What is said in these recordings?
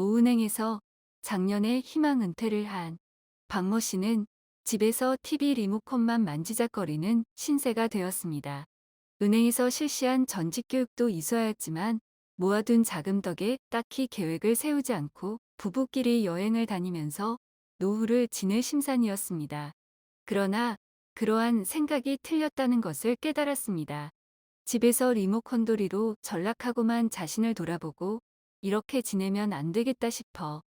모은행에서 작년에 희망 은퇴를 한 박모 씨는 집에서 TV 리모컨만 만지작거리는 신세가 되었습니다. 은행에서 실시한 전직 교육도 있어야 했지만 모아둔 자금 덕에 딱히 계획을 세우지 않고 부부끼리 여행을 다니면서 노후를 지낼 심산이었습니다. 그러나 그러한 생각이 틀렸다는 것을 깨달았습니다. 집에서 리모컨 돌이로 전락하고만 자신을 돌아보고 이렇게 지내면 안 되겠다 싶어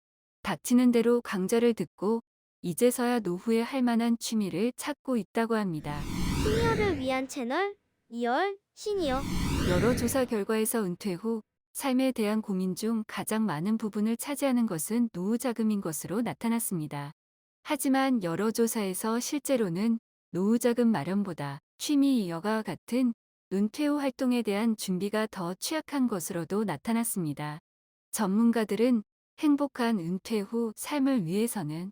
닥치는 대로 강좌를 듣고 이제서야 노후에 할 만한 취미를 찾고 있다고 합니다. 시니어를 위한 채널 리얼 시니어. 여러 조사 결과에서 은퇴 후 삶에 대한 고민 중 가장 많은 부분을 차지하는 것은 노후 자금인 것으로 나타났습니다. 하지만 여러 조사에서 실제로는 노후 자금 마련보다 취미 여가 같은 은퇴 후 활동에 대한 준비가 더 취약한 것으로도 나타났습니다. 전문가들은 행복한 은퇴 후 삶을 위해서는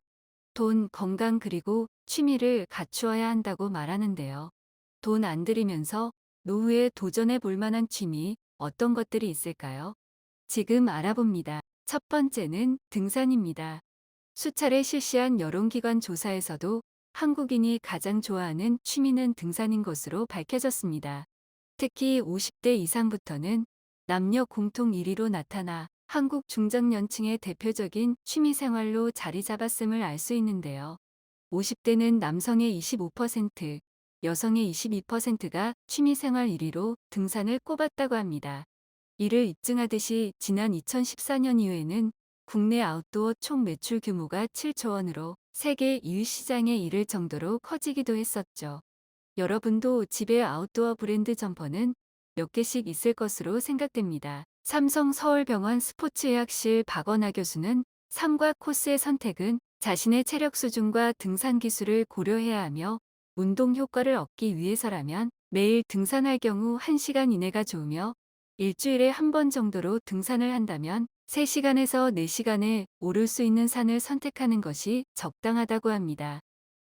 돈, 건강 그리고 취미를 갖추어야 한다고 말하는데요. 돈 안 들이면서 노후에 도전해 볼 만한 취미 어떤 것들이 있을까요? 지금 알아봅니다. 첫 번째는 등산입니다. 수차례 실시한 여론기관 조사에서도 한국인이 가장 좋아하는 취미는 등산인 것으로 밝혀졌습니다. 특히 50대 이상부터는 남녀 공통 1위로 나타나 한국 중장년층의 대표적인 취미생활로 자리 잡았음을 알 수 있는데요. 50대는 남성의 25%, 여성의 22%가 취미생활 1위로 등산을 꼽았다고 합니다. 이를 입증하듯이 지난 2014년 이후에는 국내 아웃도어 총 매출 규모가 7조 원으로 세계 2위 시장에 이를 정도로 커지기도 했었죠. 여러분도 집에 아웃도어 브랜드 점퍼는 몇 개씩 있을 것으로 생각됩니다. 삼성 서울병원 스포츠의학실 박원하 교수는 삶과 코스의 선택은 자신의 체력 수준과 등산 기술을 고려해야 하며 운동 효과를 얻기 위해서라면 매일 등산할 경우 1시간 이내가 좋으며 일주일에 한 번 정도로 등산을 한다면 3시간에서 4시간에 오를 수 있는 산을 선택하는 것이 적당하다고 합니다.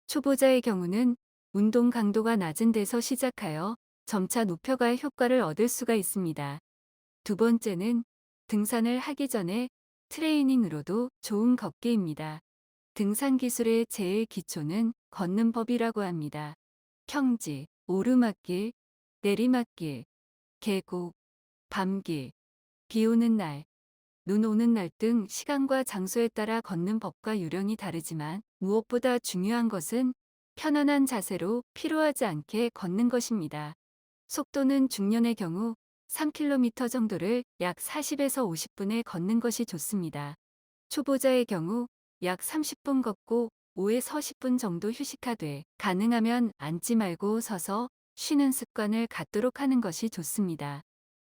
초보자의 경우는 운동 강도가 낮은 데서 시작하여 점차 높여갈 효과를 얻을 수가 있습니다. 두 번째는 등산을 하기 전에 트레이닝으로도 좋은 걷기입니다. 등산 기술의 제일 기초는 걷는 법이라고 합니다. 평지, 오르막길, 내리막길, 계곡, 밤길, 비 오는 날, 눈 오는 날 등 시간과 장소에 따라 걷는 법과 요령이 다르지만 무엇보다 중요한 것은 편안한 자세로 피로하지 않게 걷는 것입니다. 속도는 중년의 경우 3km 정도를 약 40에서 50분에 걷는 것이 좋습니다. 초보자의 경우 약 30분 걷고 5에서 10분 정도 휴식하되 가능하면 앉지 말고 서서 쉬는 습관을 갖도록 하는 것이 좋습니다.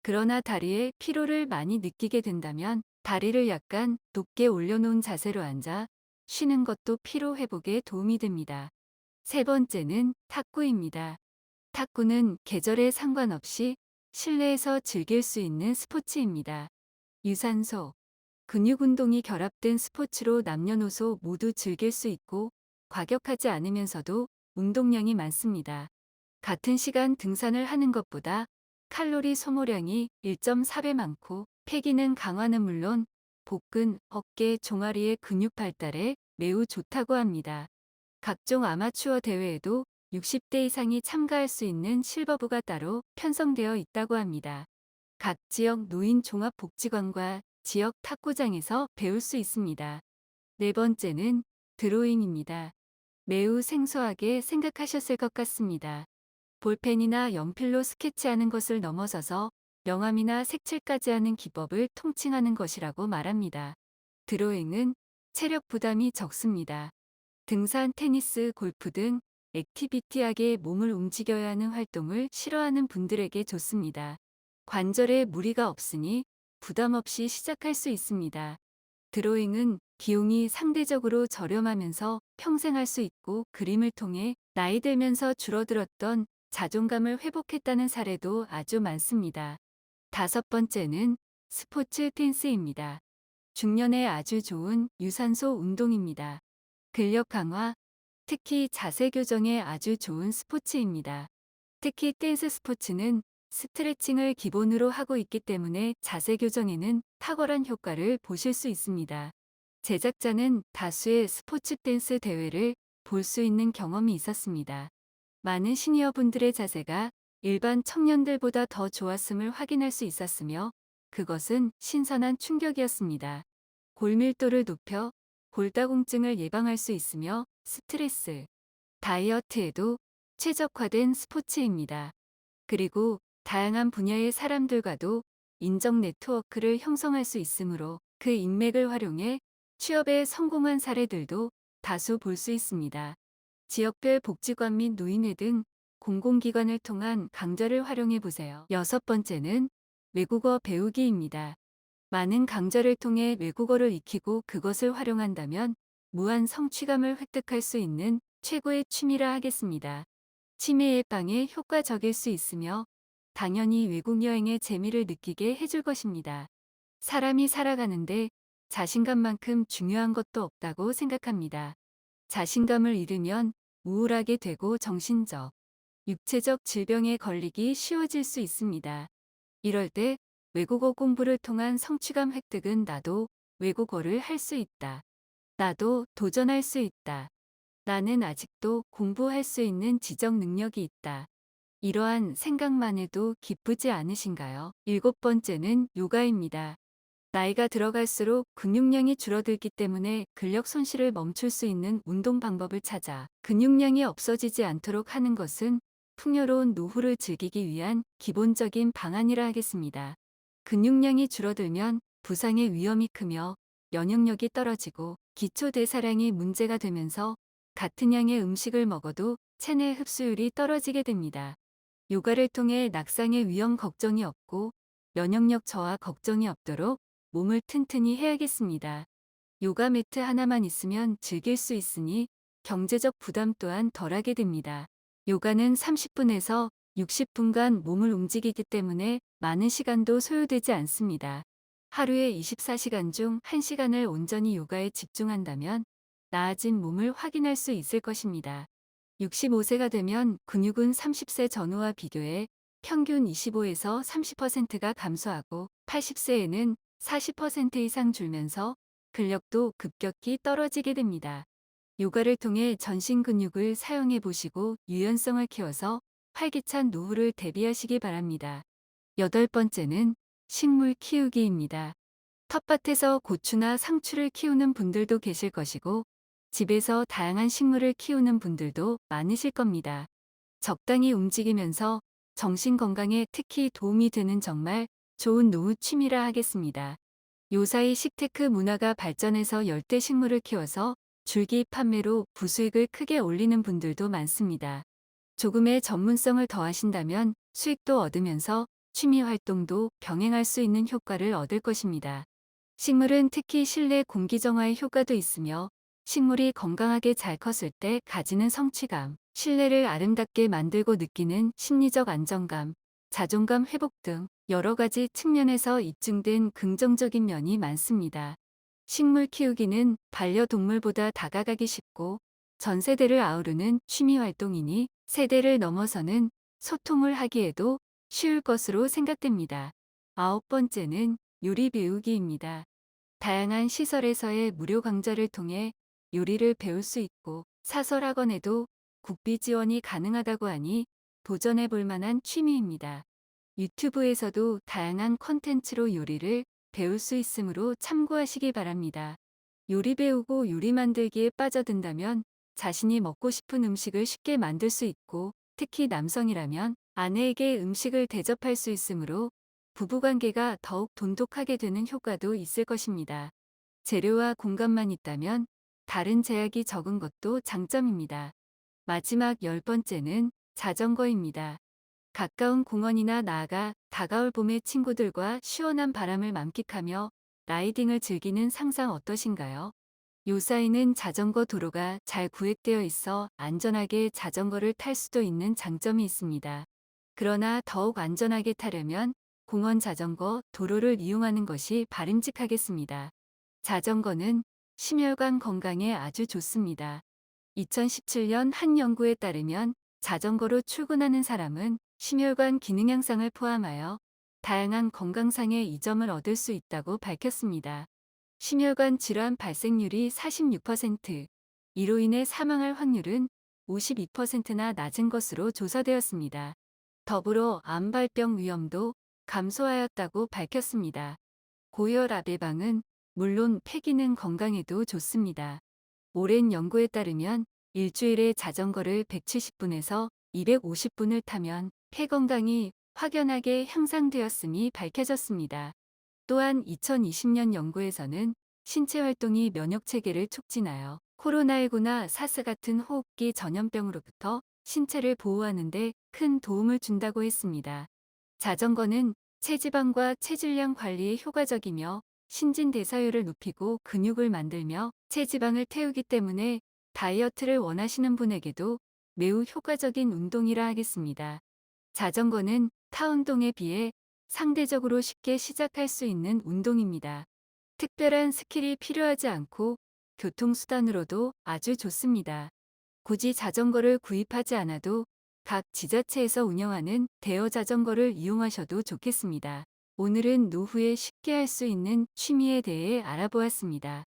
그러나 다리에 피로를 많이 느끼게 된다면 다리를 약간 높게 올려놓은 자세로 앉아 쉬는 것도 피로 회복에 도움이 됩니다. 세 번째는 탁구입니다. 탁구는 계절에 상관없이 실내에서 즐길 수 있는 스포츠입니다. 유산소, 근육 운동이 결합된 스포츠로 남녀노소 모두 즐길 수 있고 과격하지 않으면서도 운동량이 많습니다. 같은 시간 등산을 하는 것보다 칼로리 소모량이 1.4배 많고 폐기능 강화는 물론 복근, 어깨, 종아리의 근육 발달에 매우 좋다고 합니다. 각종 아마추어 대회에도 60대 이상이 참가할 수 있는 실버부가 따로 편성되어 있다고 합니다. 각 지역 노인 종합복지관과 지역 탁구장에서 배울 수 있습니다. 네 번째는 드로잉입니다. 매우 생소하게 생각하셨을 것 같습니다. 볼펜이나 연필로 스케치하는 것을 넘어서서 명암이나 색칠까지 하는 기법을 통칭하는 것이라고 말합니다. 드로잉은 체력 부담이 적습니다. 등산, 테니스, 골프 등 액티비티하게 몸을 움직여야 하는 활동을 싫어하는 분들에게 좋습니다. 관절에 무리가 없으니 부담 없이 시작할 수 있습니다. 드로잉은 비용이 상대적으로 저렴하면서 평생 할 수 있고 그림을 통해 나이 들면서 줄어들었던 자존감을 회복했다는 사례도 아주 많습니다. 다섯 번째는 스포츠 댄스입니다. 중년에 아주 좋은 유산소 운동입니다. 근력 강화, 특히 자세 교정에 아주 좋은 스포츠입니다. 특히 댄스 스포츠는 스트레칭을 기본으로 하고 있기 때문에 자세 교정에는 탁월한 효과를 보실 수 있습니다. 제작자는 다수의 스포츠 댄스 대회를 볼 수 있는 경험이 있었습니다. 많은 시니어분들의 자세가 일반 청년들보다 더 좋았음을 확인할 수 있었으며 그것은 신선한 충격이었습니다. 골밀도를 높여 골다공증을 예방할 수 있으며 스트레스, 다이어트에도 최적화된 스포츠입니다. 그리고 다양한 분야의 사람들과도 인정 네트워크를 형성할 수 있으므로 그 인맥을 활용해 취업에 성공한 사례들도 다수 볼 수 있습니다. 지역별 복지관 및 노인회 등 공공기관을 통한 강좌를 활용해 보세요. 여섯 번째는 외국어 배우기입니다. 많은 강좌를 통해 외국어를 익히고 그것을 활용한다면 무한 성취감을 획득할 수 있는 최고의 취미라 하겠습니다. 치매 예방에 효과적일 수 있으며 당연히 외국 여행의 재미를 느끼게 해줄 것입니다. 사람이 살아가는데 자신감만큼 중요한 것도 없다고 생각합니다. 자신감을 잃으면 우울하게 되고 정신적, 육체적 질병에 걸리기 쉬워질 수 있습니다. 이럴 때 외국어 공부를 통한 성취감 획득은 나도 외국어를 할 수 있다. 나도 도전할 수 있다. 나는 아직도 공부할 수 있는 지적 능력이 있다. 이러한 생각만 해도 기쁘지 않으신가요? 일곱 번째는 요가입니다. 나이가 들어갈수록 근육량이 줄어들기 때문에 근력 손실을 멈출 수 있는 운동 방법을 찾아 근육량이 없어지지 않도록 하는 것은 풍요로운 노후를 즐기기 위한 기본적인 방안이라 하겠습니다. 근육량이 줄어들면 부상의 위험이 크며 면역력이 떨어지고 기초대사량이 문제가 되면서 같은 양의 음식을 먹어도 체내 흡수율이 떨어지게 됩니다. 요가를 통해 낙상의 위험 걱정이 없고 면역력 저하 걱정이 없도록 몸을 튼튼히 해야겠습니다. 요가 매트 하나만 있으면 즐길 수 있으니 경제적 부담 또한 덜하게 됩니다. 요가는 30분에서 60분간 몸을 움직이기 때문에 많은 시간도 소요되지 않습니다. 하루에 24시간 중 1시간을 온전히 요가에 집중한다면 나아진 몸을 확인할 수 있을 것입니다. 65세가 되면 근육은 30세 전후와 비교해 평균 25에서 30%가 감소하고 80세에는 40% 이상 줄면서 근력도 급격히 떨어지게 됩니다. 요가를 통해 전신 근육을 사용해 보시고 유연성을 키워서 활기찬 노후를 대비하시기 바랍니다. 여덟 번째는 식물 키우기입니다. 텃밭에서 고추나 상추를 키우는 분들도 계실 것이고 집에서 다양한 식물을 키우는 분들도 많으실 겁니다. 적당히 움직이면서 정신 건강에 특히 도움이 되는 정말 좋은 노후 취미라 하겠습니다. 요사이 식테크 문화가 발전해서 열대 식물을 키워서 줄기 판매로 부수익을 크게 올리는 분들도 많습니다. 조금의 전문성을 더하신다면 수익도 얻으면서 취미 활동도 병행할 수 있는 효과를 얻을 것입니다. 식물은 특히 실내 공기 정화의 효과도 있으며 식물이 건강하게 잘 컸을 때 가지는 성취감, 실내를 아름답게 만들고 느끼는 심리적 안정감, 자존감 회복 등 여러 가지 측면에서 입증된 긍정적인 면이 많습니다. 식물 키우기는 반려동물보다 다가가기 쉽고 전 세대를 아우르는 취미 활동이니 세대를 넘어서는 소통을 하기에도 쉬울 것으로 생각됩니다. 아홉 번째는 요리 배우기입니다. 다양한 시설에서의 무료 강좌를 통해 요리를 배울 수 있고 사설학원에도 국비 지원이 가능하다고 하니 도전해 볼 만한 취미입니다. 유튜브에서도 다양한 콘텐츠로 요리를 배울 수 있으므로 참고하시기 바랍니다. 요리 배우고 요리 만들기에 빠져든다면 자신이 먹고 싶은 음식을 쉽게 만들 수 있고 특히 남성이라면 아내에게 음식을 대접할 수 있으므로 부부관계가 더욱 돈독하게 되는 효과도 있을 것입니다. 재료와 공간만 있다면 다른 제약이 적은 것도 장점입니다. 마지막 열 번째는 자전거입니다. 가까운 공원이나 나아가 다가올 봄의 친구들과 시원한 바람을 만끽하며 라이딩을 즐기는 상상 어떠신가요? 요사이는 자전거 도로가 잘 구획되어 있어 안전하게 자전거를 탈 수도 있는 장점이 있습니다. 그러나 더욱 안전하게 타려면 공원 자전거 도로를 이용하는 것이 바람직하겠습니다. 자전거는 심혈관 건강에 아주 좋습니다. 2017년 한 연구에 따르면 자전거로 출근하는 사람은 심혈관 기능 향상을 포함하여 다양한 건강상의 이점을 얻을 수 있다고 밝혔습니다. 심혈관 질환 발생률이 46%, 이로 인해 사망할 확률은 52%나 낮은 것으로 조사되었습니다. 더불어 암발병 위험도 감소하였다고 밝혔습니다. 고혈압 예방은 물론 폐기능 건강에도 좋습니다. 오랜 연구에 따르면 일주일에 자전거를 170분에서 250분을 타면 폐 건강이 확연하게 향상되었음이 밝혀졌습니다. 또한 2020년 연구에서는 신체 활동이 면역 체계를 촉진하여 코로나19나 사스 같은 호흡기 전염병으로부터 신체를 보호하는 데 큰 도움을 준다고 했습니다. 자전거는 체지방과 체질량 관리에 효과적이며 신진대사율을 높이고 근육을 만들며 체지방을 태우기 때문에 다이어트를 원하시는 분에게도 매우 효과적인 운동이라 하겠습니다. 자전거는 타 운동에 비해 상대적으로 쉽게 시작할 수 있는 운동입니다. 특별한 스킬이 필요하지 않고 교통수단으로도 아주 좋습니다. 굳이 자전거를 구입하지 않아도 각 지자체에서 운영하는 대여 자전거를 이용하셔도 좋겠습니다. 오늘은 노후에 쉽게 할 수 있는 취미에 대해 알아보았습니다.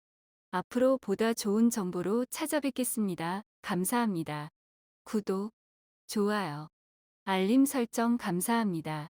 앞으로 보다 좋은 정보로 찾아뵙겠습니다. 감사합니다. 구독, 좋아요, 알림 설정 감사합니다.